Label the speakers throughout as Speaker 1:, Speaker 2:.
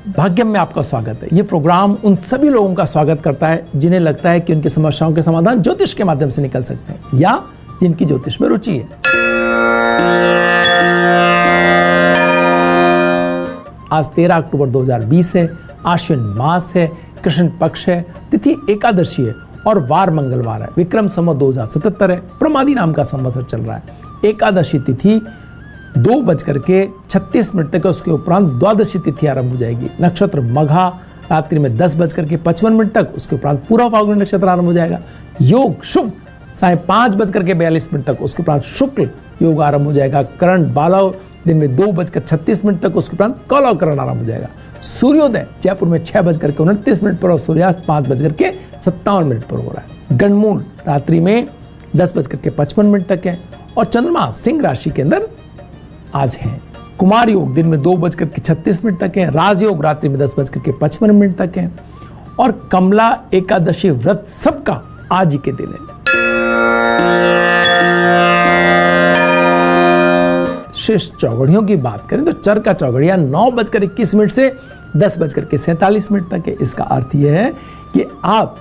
Speaker 1: भाग्यम में आपका स्वागत है। ये प्रोग्राम उन सभी लोगों का स्वागत करता है जिन्हें लगता है कि उनकी समस्याओं के समाधान ज्योतिष के माध्यम से निकल सकते हैं या जिनकी ज्योतिष में रुचि है। आज 13 अक्टूबर 2020 है, आश्विन मास है, कृष्ण पक्ष है, तिथि एकादशी है और वार मंगलवार है। विक्रम संवत 2077 है, प्रमादी नाम का संवत्सर चल रहा है। एकादशी तिथि 2:36 तक, उसके उपरांत द्वादशी तिथि आरंभ हो जाएगी। नक्षत्र मघा रात्रि में 10:55 तक, उसके उपरांत पूरा फाल्गुनी नक्षत्र आरंभ हो जाएगा। योग शुभ 5:42 तक, उसके उपरांत शुक्ल योग आरंभ हो जाएगा। करण बालव दिन में 2:36 तक, उसके उपरांत कौलव करण आरंभ हो जाएगा। सूर्योदय जयपुर में 6:29 पर और सूर्यास्त 5:57 पर हो रहा है। गणमूल रात्रि में 10:55 तक है और चंद्रमा सिंह राशि के अंदर आज है। कुमार योग दिन में 2:36 तक है। राजयोग रात्रि में 10:55 तक है और कमला एकादशी व्रत सबका आज ही के दिन है। शेष चौघड़ियों की बात करें तो चरका चौघड़िया 9:21 से 10:47 तक है। इसका अर्थ यह है कि आप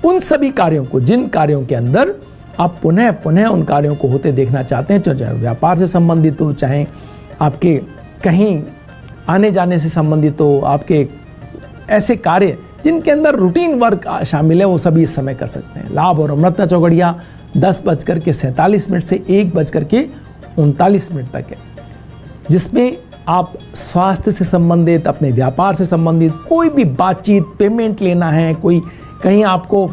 Speaker 1: उन सभी कार्यों को, जिन कार्यों के अंदर आप पुनः पुनः उन कार्यों को होते देखना चाहते हैं, चाहे व्यापार से संबंधित हो, चाहे आपके कहीं आने जाने से संबंधित हो, आपके ऐसे कार्य जिनके अंदर रूटीन वर्क शामिल है, वो सभी इस समय कर सकते हैं। लाभ और अमृता चौघड़िया 10:47 से 1:39 तक है, जिसमें आप स्वास्थ्य से संबंधित, अपने व्यापार से संबंधित कोई भी बातचीत, पेमेंट लेना है, कोई कहीं आपको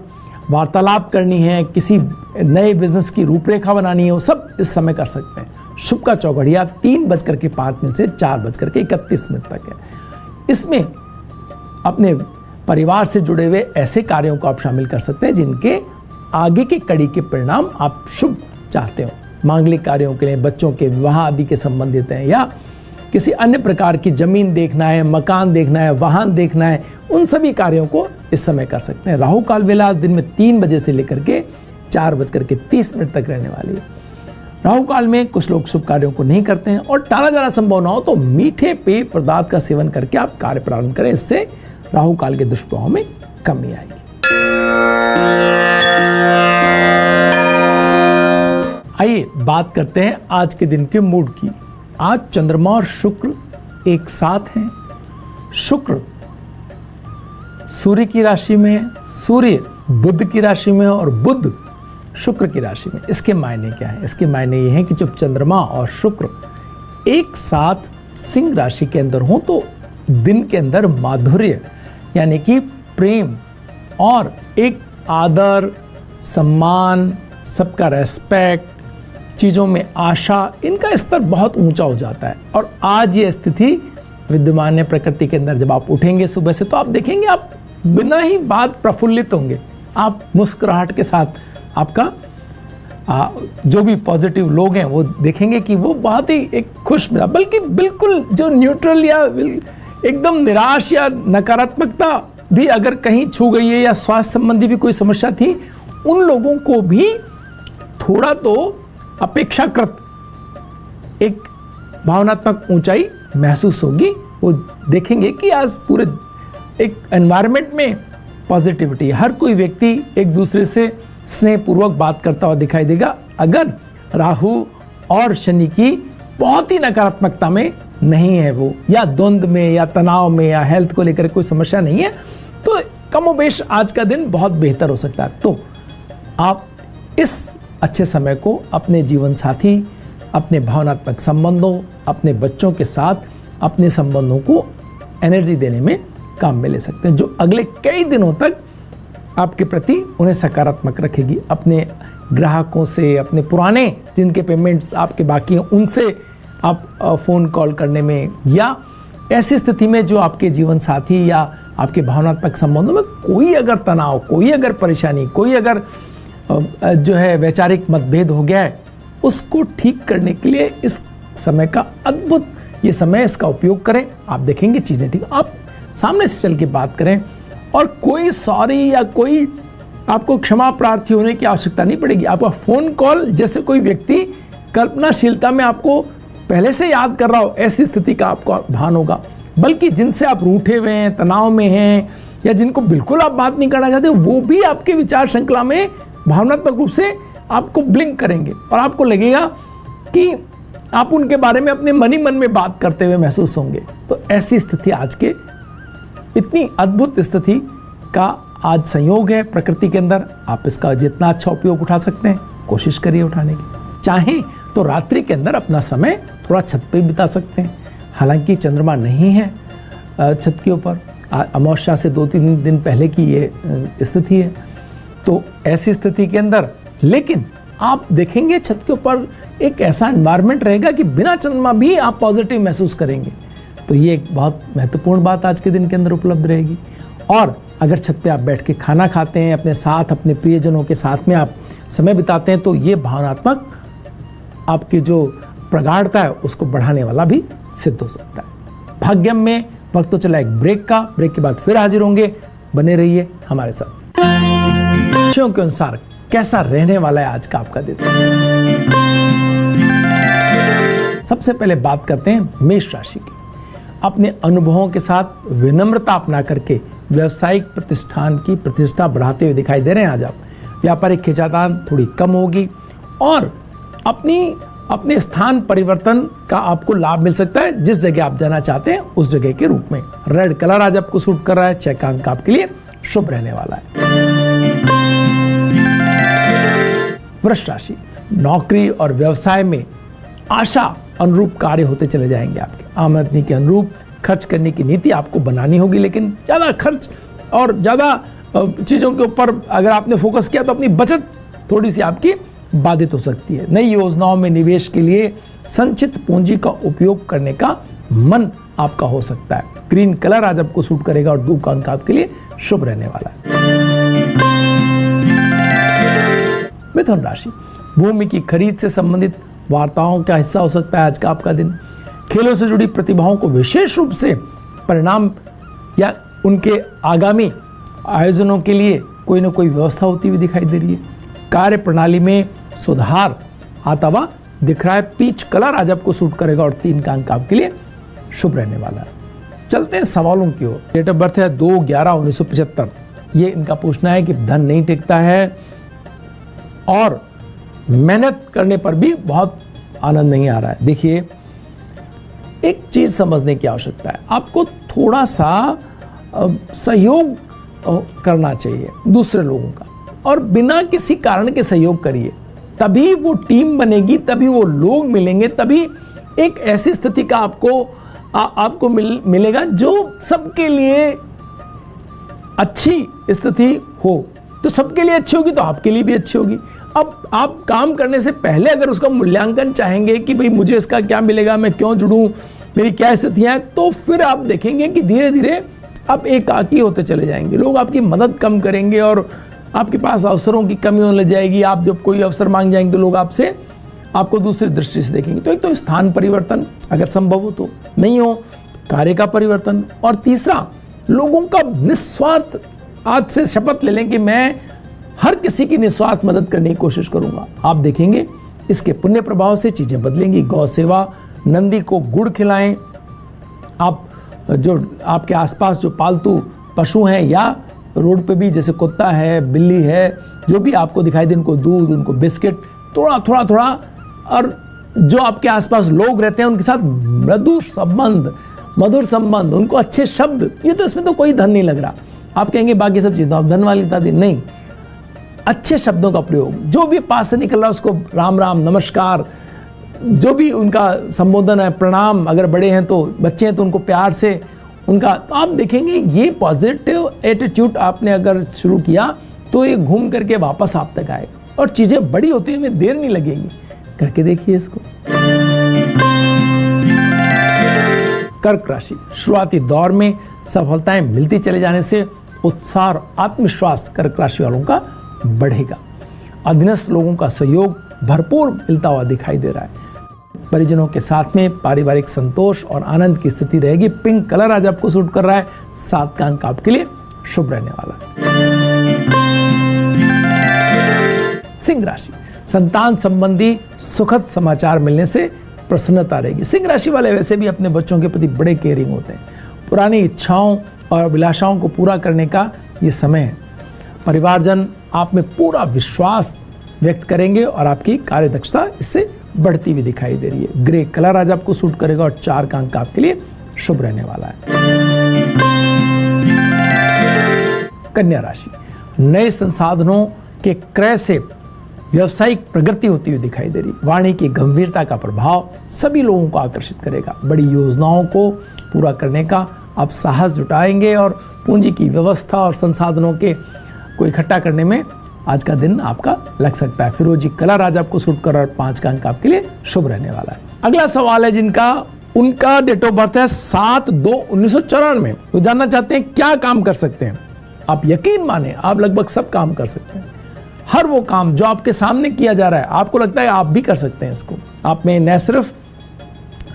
Speaker 1: वार्तालाप करनी है, किसी नए बिजनेस की रूपरेखा बनानी है, वो सब इस समय कर सकते हैं। शुभ का चौघड़िया 3:05 से 4:31 तक है। इसमें अपने परिवार से जुड़े हुए ऐसे कार्यों को आप शामिल कर सकते हैं जिनके आगे की कड़ी के परिणाम आप शुभ चाहते हो। मांगलिक कार्यों के लिए, बच्चों के विवाह आदि के संबंधित हैं या किसी अन्य प्रकार की जमीन देखना है, मकान देखना है, वाहन देखना है, उन सभी कार्यों को इस समय कर सकते हैं। राहु काल वेला दिन में 3 बजे से लेकर के 4:30 तक रहने वाली है। राहु काल में कुछ लोग शुभ कार्यों को नहीं करते हैं और टाला जाना संभव ना हो तो मीठे पेय पदार्थ का सेवन करके आप कार्य प्रारंभ करें। इससे राहु काल के दुष्प्रभाव में कमी आएगी। आइए बात करते हैं आज के दिन के मूड की। आज चंद्रमा और शुक्र एक साथ हैं। शुक्र सूर्य की राशि में है, सूर्य बुध की राशि में है और बुध शुक्र की राशि में। इसके मायने क्या है? इसके मायने ये हैं कि जब चंद्रमा और शुक्र एक साथ सिंह राशि के अंदर हो तो दिन के अंदर माधुर्य यानी कि प्रेम और एक आदर, सम्मान, सबका रेस्पेक्ट, चीज़ों में आशा, इनका स्तर बहुत ऊंचा हो जाता है। और आज ये स्थिति विद्यमान है प्रकृति के अंदर। जब आप उठेंगे सुबह से तो आप देखेंगे आप बिना ही बात प्रफुल्लित होंगे। आप मुस्कुराहट के साथ आपका जो भी पॉजिटिव लोग हैं वो देखेंगे कि वो बहुत ही एक खुश मिला, बल्कि बिल्कुल जो न्यूट्रल या एकदम निराश या नकारात्मकता भी अगर कहीं छू गई है या स्वास्थ्य संबंधी भी कोई समस्या थी, उन लोगों को भी थोड़ा तो अपेक्षाकृत एक भावनात्मक ऊंचाई महसूस होगी। वो देखेंगे कि आज पूरे एक एनवायरनमेंट में पॉजिटिविटी, हर कोई व्यक्ति एक दूसरे से स्नेहपूर्वक बात करता हुआ दिखाई देगा। अगर राहु और शनि की बहुत ही नकारात्मकता में नहीं है वो, या द्वंद में या तनाव में या हेल्थ को लेकर कोई समस्या नहीं है, तो कमोबेश आज का दिन बहुत बेहतर हो सकता है। तो आप इस अच्छे समय को अपने जीवन साथी, अपने भावनात्मक संबंधों, अपने बच्चों के साथ अपने संबंधों को एनर्जी देने में काम में ले सकते हैं, जो अगले कई दिनों तक आपके प्रति उन्हें सकारात्मक रखेगी। अपने ग्राहकों से, अपने पुराने जिनके पेमेंट्स आपके बाकी हैं, उनसे आप फ़ोन कॉल करने में, या ऐसी स्थिति में जो आपके जीवन साथी या आपके भावनात्मक संबंधों में कोई अगर तनाव, कोई अगर परेशानी, कोई अगर जो है वैचारिक मतभेद हो गया है, उसको ठीक करने के लिए इस समय का अद्भुत ये समय, इसका उपयोग करें। आप देखेंगे चीज़ें ठीक। आप सामने से चल के बात करें और कोई सॉरी या कोई आपको क्षमा प्रार्थी होने की आवश्यकता नहीं पड़ेगी। आपका फ़ोन कॉल जैसे कोई व्यक्ति कल्पनाशीलता में आपको पहले से याद कर रहा हो, ऐसी स्थिति का आपको भान होगा। बल्कि जिनसे आप रूठे हुए हैं, तनाव में हैं, या जिनको बिल्कुल आप बात नहीं करना चाहते, वो भी आपके विचार श्रृंखला में भावनात्मक रूप से आपको ब्लिंक करेंगे और आपको लगेगा कि आप उनके बारे में अपने मन ही मन में बात करते हुए महसूस होंगे। तो ऐसी स्थिति आज के, इतनी अद्भुत स्थिति का आज संयोग है प्रकृति के अंदर। आप इसका जितना अच्छा उपयोग उठा सकते हैं कोशिश करिए उठाने की। चाहें तो रात्रि के अंदर अपना समय थोड़ा छत पे बिता सकते हैं। हालांकि चंद्रमा नहीं है छत के ऊपर, अमावस्या से 2-3 दिन पहले की ये स्थिति है। तो ऐसी स्थिति के अंदर लेकिन आप देखेंगे छत के ऊपर एक ऐसा एनवायरनमेंट रहेगा कि बिना चंद्रमा भी आप पॉजिटिव महसूस करेंगे। तो ये एक बहुत महत्वपूर्ण बात आज के दिन के अंदर उपलब्ध रहेगी। और अगर छत पे आप बैठ के खाना खाते हैं, अपने साथ अपने प्रियजनों के साथ में आप समय बिताते हैं, तो ये भावनात्मक आपकी जो प्रगाढ़ता है उसको बढ़ाने वाला भी सिद्ध हो सकता है। भाग्यम में वक्त तो चला एक ब्रेक का, ब्रेक के बाद फिर हाजिर होंगे। बने रहिए हमारे साथ। विषयों के अनुसार कैसा रहने वाला है आज का आपका दिन। सबसे पहले बात करते हैं मेष राशि की। अपने अनुभवों के साथ विनम्रता अपना करके व्यावसायिक प्रतिष्ठान की प्रतिष्ठा बढ़ाते हुए दिखाई दे रहे हैं आज आप। व्यापारिक खींचातान थोड़ी कम होगी और अपने स्थान परिवर्तन का आपको लाभ मिल सकता है। जिस जगह आप जाना चाहते हैं उस जगह के रूप में। रेड कलर आज आपको सूट कर रहा है। 6 का अंक आपके लिए शुभ रहने वाला है। वृष राशि, नौकरी और व्यवसाय में आशा अनुरूप कार्य होते चले जाएंगे। आपके आमदनी के अनुरूप खर्च करने की नीति आपको बनानी होगी, लेकिन ज़्यादा खर्च और ज़्यादा चीज़ों के ऊपर अगर आपने फोकस किया तो अपनी बचत थोड़ी सी आपकी बाधित हो सकती है। नई योजनाओं में निवेश के लिए संचित पूंजी का उपयोग करने का मन आपका हो सकता है। ग्रीन कलर आज आपको सूट करेगा और 2 का अंक आपके लिए शुभ रहने वाला है। मिथुन राशि, भूमि की खरीद से संबंधित वार्ताओं का हिस्सा हो सकता है आज का आपका दिन। खेलों से जुड़ी प्रतिभाओं को विशेष रूप से परिणाम या उनके आगामी आयोजनों के लिए कोई ना कोई व्यवस्था होती हुई दिखाई दे रही है। कार्य प्रणाली में सुधार आता हुआ दिख रहा है। पीच कलर आज आपको सूट करेगा और 3 का अंक आपके लिए शुभ रहने वाला है। चलते हैं सवालों की ओर। डेट ऑफ बर्थ है 2/11/1975। ये इनका पूछना है कि धन नहीं टिकता है और मेहनत करने पर भी बहुत आनंद नहीं आ रहा है। देखिए, एक चीज समझने की आवश्यकता है। आपको थोड़ा सा सहयोग करना चाहिए दूसरे लोगों का, और बिना किसी कारण के सहयोग करिए, तभी वो टीम बनेगी, तभी वो लोग मिलेंगे, तभी एक ऐसी स्थिति का आपको मिलेगा जो सबके लिए अच्छी स्थिति हो। तो सबके लिए अच्छी होगी तो आपके लिए भी अच्छी होगी। अब आप काम करने से पहले अगर उसका मूल्यांकन चाहेंगे कि भाई मुझे इसका क्या मिलेगा, मैं क्यों जुड़ूं, मेरी क्या स्थितियां हैं, तो फिर आप देखेंगे कि धीरे धीरे आप एकाकी होते चले जाएंगे। लोग आपकी मदद कम करेंगे और आपके पास अवसरों की कमी होने लग जाएगी। आप जब कोई अवसर मांग जाएंगे तो लोग आपको दूसरी दृष्टि से देखेंगे। तो एक तो स्थान परिवर्तन अगर संभव हो तो, नहीं हो कार्य का परिवर्तन, और तीसरा लोगों का निस्वार्थ, आज से शपथ ले लें कि मैं हर किसी की निस्वार्थ मदद करने की कोशिश करूंगा। आप देखेंगे इसके पुण्य प्रभाव से चीजें बदलेंगी। गौ सेवा, नंदी को गुड़ खिलाएं। आप जो आपके आसपास जो पालतू पशु हैं या रोड पे भी जैसे कुत्ता है, बिल्ली है, जो भी आपको दिखाई दे, उनको दूध, उनको बिस्किट, थोड़ा, और जो आपके आसपास लोग रहते हैं उनके साथ मधुर संबंध, उनको अच्छे शब्द। ये तो इसमें तो कोई धन नहीं लग रहा। आप कहेंगे बाकी सब चीज़ तो आप धन वाली दादी, नहीं, अच्छे शब्दों का प्रयोग। जो भी पास से निकल रहा है उसको राम राम, नमस्कार, जो भी उनका संबोधन है, प्रणाम, अगर बड़े हैं तो, बच्चे हैं तो उनको प्यार से उनका, तो आप देखेंगे ये पॉजिटिव एटीट्यूड आपने अगर शुरू किया तो ये घूम करके वापस आप तक आएगा और चीजें बड़ी होती हुई देर नहीं लगेगी। करके देखिए इसको। कर्क राशि, शुरुआती दौर में सफलताएं मिलती चले जाने से उत्साह और आत्मविश्वास कर्क राशि वालों का बढ़ेगा। अधीनस्थ लोगों का सहयोग भरपूर मिलता हुआ दिखाई दे रहा है। परिजनों के साथ में पारिवारिक संतोष और आनंद की स्थिति रहेगी। पिंक कलर आज आपको सूट कर रहा है। 7 का अंक आपके लिए शुभ रहने वाला है। सिंह राशि, संतान संबंधी सुखद समाचार मिलने से प्रसन्नता रहेगी। सिंह राशि वाले वैसे भी अपने बच्चों के प्रति बड़े केयरिंग होते हैं। पुरानी इच्छाओं और अभिलाषाओं को पूरा करने का ये समय है। परिवारजन आप में पूरा विश्वास व्यक्त करेंगे और आपकी कार्यदक्षता इससे बढ़ती हुई दिखाई दे रही है। ग्रे कलर आज आपको सूट करेगा और 4 का अंक आपके लिए शुभ रहने वाला है। कन्या राशि, नए संसाधनों के क्रय से व्यवसायिक प्रगति होती हुई दिखाई दे रही है। वाणी की गंभीरता का प्रभाव सभी लोगों को आकर्षित करेगा। बड़ी योजनाओं को पूरा करने का आप साहस जुटाएंगे और पूंजी की व्यवस्था और संसाधनों के को इकट्ठा करने में आज का दिन आपका लग सकता है। फिरोजी कलर आज आपको सूट कर और 5 का अंक आपके लिए शुभ रहने वाला है। अगला सवाल है जिनका उनका डेट ऑफ बर्थ है 7/2/1994। वो जानना चाहते हैं क्या काम कर सकते हैं। आप यकीन माने आप लगभग सब काम कर सकते हैं। हर वो काम जो आपके सामने किया जा रहा है आपको लगता है आप भी कर सकते हैं इसको। आप में न सिर्फ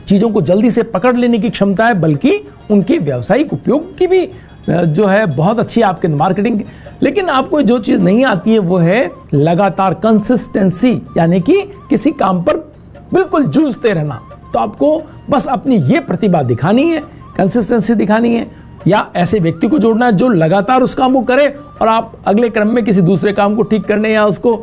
Speaker 1: चीजों को जल्दी से पकड़ लेने की क्षमता है बल्कि उनके व्यावसायिक उपयोग की भी जो है बहुत अच्छी आपके मार्केटिंग। लेकिन आपको जो चीज नहीं आती है वो है लगातार कंसिस्टेंसी, यानी कि किसी काम पर बिल्कुल जूझते रहना। तो आपको बस अपनी ये प्रतिभा दिखानी है, कंसिस्टेंसी दिखानी है, या ऐसे व्यक्ति को जोड़ना है जो लगातार उस काम को करे और आप अगले क्रम में किसी दूसरे काम को ठीक करने या उसको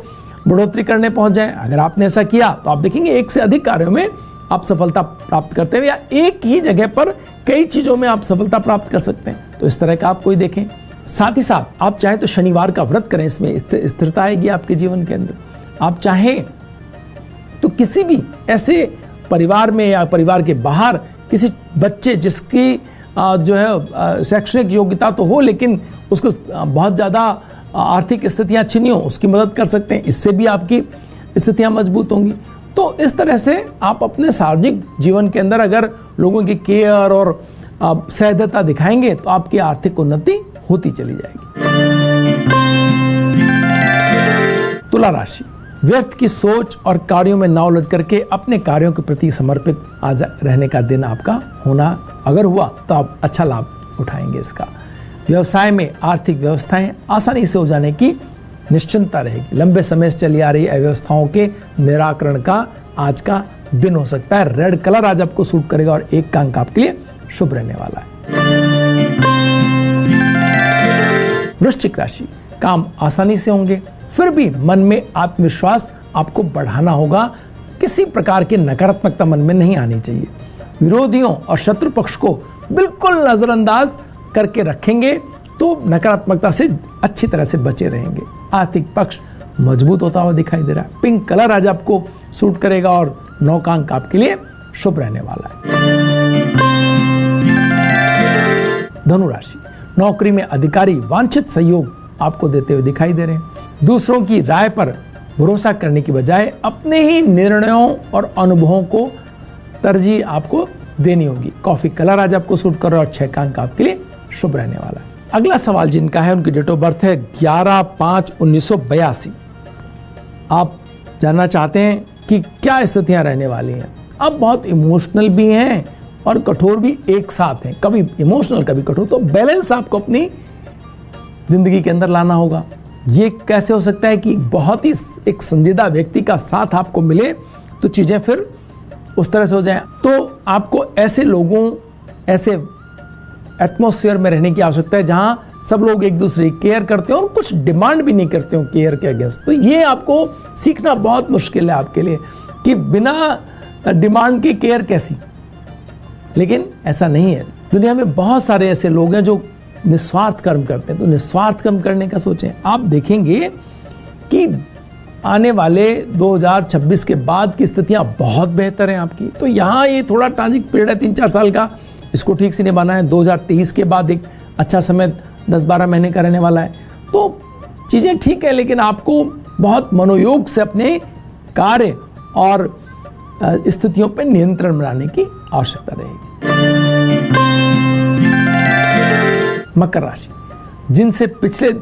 Speaker 1: बढ़ोतरी करने पहुंच जाए। अगर आपने ऐसा किया तो आप देखेंगे एक से अधिक कार्यों में आप सफलता प्राप्त करते हैं, या एक ही जगह पर कई चीजों में आप सफलता प्राप्त कर सकते हैं। तो इस तरह का आप कोई देखें। साथ ही साथ आप चाहे तो शनिवार का व्रत करें, इसमें स्थिरता आएगी आपके जीवन के अंदर। आप चाहें तो किसी भी ऐसे परिवार में या परिवार के बाहर किसी बच्चे जिसकी जो है शैक्षणिक योग्यता तो हो लेकिन उसको बहुत ज़्यादा आर्थिक स्थितियां अच्छी नहीं हो, उसकी मदद कर सकते हैं। इससे भी आपकी स्थितियां मजबूत होंगी। तो इस तरह से आप अपने सार्वजनिक जीवन के अंदर अगर लोगों की केयर और सहृदयता दिखाएंगे तो आपकी आर्थिक उन्नति होती चली जाएगी। तुला राशि, व्यर्थ की सोच और कार्यों में ना उलझ करके अपने कार्यों के प्रति समर्पित आज रहने का दिन आपका होना अगर हुआ तो आप अच्छा लाभ उठाएंगे इसका। व्यवसाय में आर्थिक व्यवस्थाएं आसानी से हो जाने की निश्चिंतता रहेगी। लंबे समय से चली आ रही अव्यवस्थाओं के निराकरण का आज का दिन हो सकता है। रेड कलर आज आपको सूट करेगा और 1 का अंक आपके लिए शुभ रहने वाला है। वृश्चिक राशि, काम आसानी से होंगे, फिर भी मन में आत्मविश्वास आपको बढ़ाना होगा। किसी प्रकार की नकारात्मकता मन में नहीं आनी चाहिए। विरोधियों और शत्रु पक्ष को बिल्कुल नजरअंदाज करके रखेंगे तो नकारात्मकता से अच्छी तरह से बचे रहेंगे। आर्थिक पक्ष मजबूत होता हुआ दिखाई दे रहा है। पिंक कलर आज आपको सूट करेगा और 9 का अंक आपके लिए शुभ रहने वाला है। धनु राशि, नौकरी में अधिकारी वांछित सहयोग आपको देते हुए दिखाई दे रहे हैं। दूसरों की राय पर भरोसा करने की बजाय अपने ही निर्णयों और अनुभवों को तरजीह आपको देनी होगी। कॉफी कलर आज आपको सूट कर रहा है और 6 का अंक आपके लिए शुभ रहने वाला है। अगला सवाल जिनका है उनकी डेट ऑफ बर्थ है 11/5/1982। आप जानना चाहते हैं कि क्या स्थितियां रहने वाली हैं। आप बहुत इमोशनल भी हैं और कठोर भी एक साथ हैं, कभी इमोशनल कभी कठोर। तो बैलेंस आपको अपनी जिंदगी के अंदर लाना होगा। ये कैसे हो सकता है कि बहुत ही एक संजीदा व्यक्ति का साथ आपको मिले तो चीजें फिर उस तरह से हो जाए। तो आपको ऐसे लोगों, ऐसे एटमॉस्फेयर में रहने की आवश्यकता है जहां सब लोग एक दूसरे की केयर करते हो और कुछ डिमांड भी नहीं करते हो केयर के अगेंस्ट। तो ये आपको सीखना बहुत मुश्किल है आपके लिए कि बिना डिमांड की केयर कैसी। लेकिन ऐसा नहीं है, दुनिया में बहुत सारे ऐसे लोग हैं जो निस्वार्थ कर्म करते हैं। तो निस्वार्थ कर्म करने का सोचें। आप देखेंगे कि आने वाले 2026 के बाद की स्थितियां बहुत बेहतर हैं आपकी। तो यहाँ ये थोड़ा ट्रांजिट पीरियड है 3-4 साल का, इसको ठीक से निभाना है। 2023 के बाद एक अच्छा समय 10-12 महीने का रहने वाला है। तो चीज़ें ठीक है, लेकिन आपको बहुत मनोयोग से अपने कार्य और स्थितियों पर नियंत्रण बनाने की आवश्यकता रहेगी। मकर राशि, जिनसे पिछले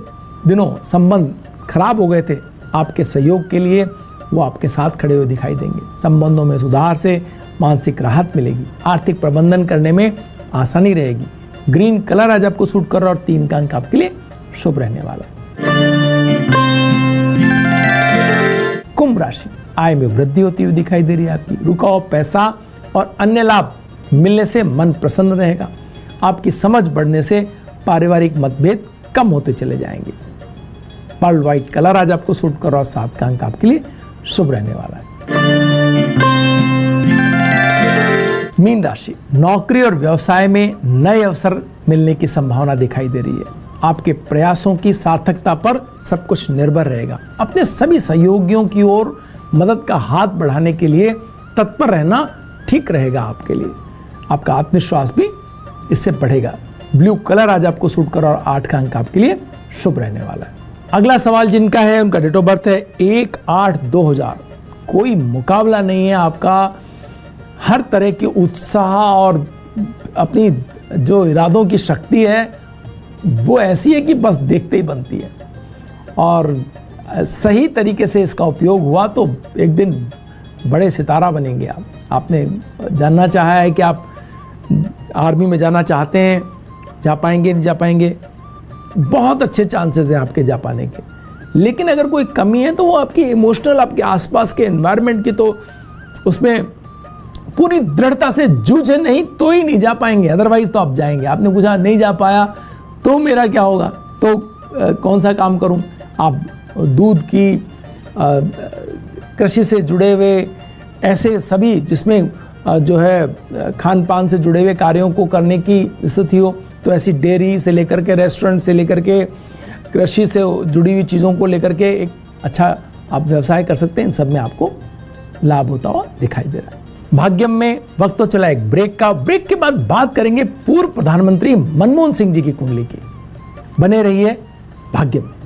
Speaker 1: दिनों संबंध खराब हो गए थे, आपके सहयोग के लिए वो आपके साथ खड़े हुए दिखाई देंगे। संबंधों में सुधार से मानसिक राहत मिलेगी। आर्थिक प्रबंधन करने में आसानी रहेगी। ग्रीन कलर आज आपको सूट कर रहा है और 3 का अंक आपके लिए शुभ रहने वाला है। कुंभ राशि, आय में वृद्धि होती हुई दिखाई दे रही है आपकी। रुका हुआ पैसा और अन्य लाभ मिलने से मन प्रसन्न रहेगा। आपकी समझ बढ़ने से पारिवारिक मतभेद कम होते चले जाएंगे। पर्ल व्हाइट कलर आज आपको सूट कर रहा है, 7 का अंक आपके लिए शुभ रहने वाला है। मीन राशि, नौकरी और व्यवसाय में नए अवसर मिलने की संभावना दिखाई दे रही है। आपके प्रयासों की सार्थकता पर सब कुछ निर्भर रहेगा। अपने सभी सहयोगियों की ओर मदद का हाथ बढ़ाने के लिए तत्पर रहना ठीक रहेगा आपके लिए। आपका आत्मविश्वास भी इससे बढ़ेगा। ब्लू कलर आज आपको सूट कर और 8 का अंक आपके लिए शुभ रहने वाला है। अगला सवाल जिनका है उनका डेट ऑफ बर्थ है 1/8/2000। कोई मुकाबला नहीं है आपका। हर तरह के उत्साह और अपनी जो इरादों की शक्ति है वो ऐसी है कि बस देखते ही बनती है, और सही तरीके से इसका उपयोग हुआ तो एक दिन बड़े सितारा बनेंगे आप। आपने जानना चाहा है कि आप आर्मी में जाना चाहते हैं, जा पाएंगे नहीं जा पाएंगे, बहुत अच्छे चांसेस हैं आपके जा पाने के। लेकिन अगर कोई कमी है तो वो आपकी इमोशनल, आपके आसपास के एनवायरनमेंट की, तो उसमें पूरी दृढ़ता से जूझे नहीं तो ही नहीं जा पाएंगे, अदरवाइज तो आप जाएंगे। आपने पूछा नहीं जा पाया तो मेरा क्या होगा, तो कौन सा काम करूं? आप दूध की, कृषि से जुड़े हुए ऐसे सभी जिसमें जो है खान पान से जुड़े हुए कार्यों को करने की स्थिति हो, तो ऐसी डेयरी से लेकर के रेस्टोरेंट से लेकर के कृषि से जुड़ी हुई चीज़ों को लेकर के एक अच्छा आप व्यवसाय कर सकते हैं। इन सब में आपको लाभ होता हुआ दिखाई दे रहा है। भाग्यम में वक्त तो चला एक ब्रेक का। ब्रेक के बाद बात करेंगे पूर्व प्रधानमंत्री मनमोहन सिंह जी की कुंडली की। बने रहिए भाग्यम में।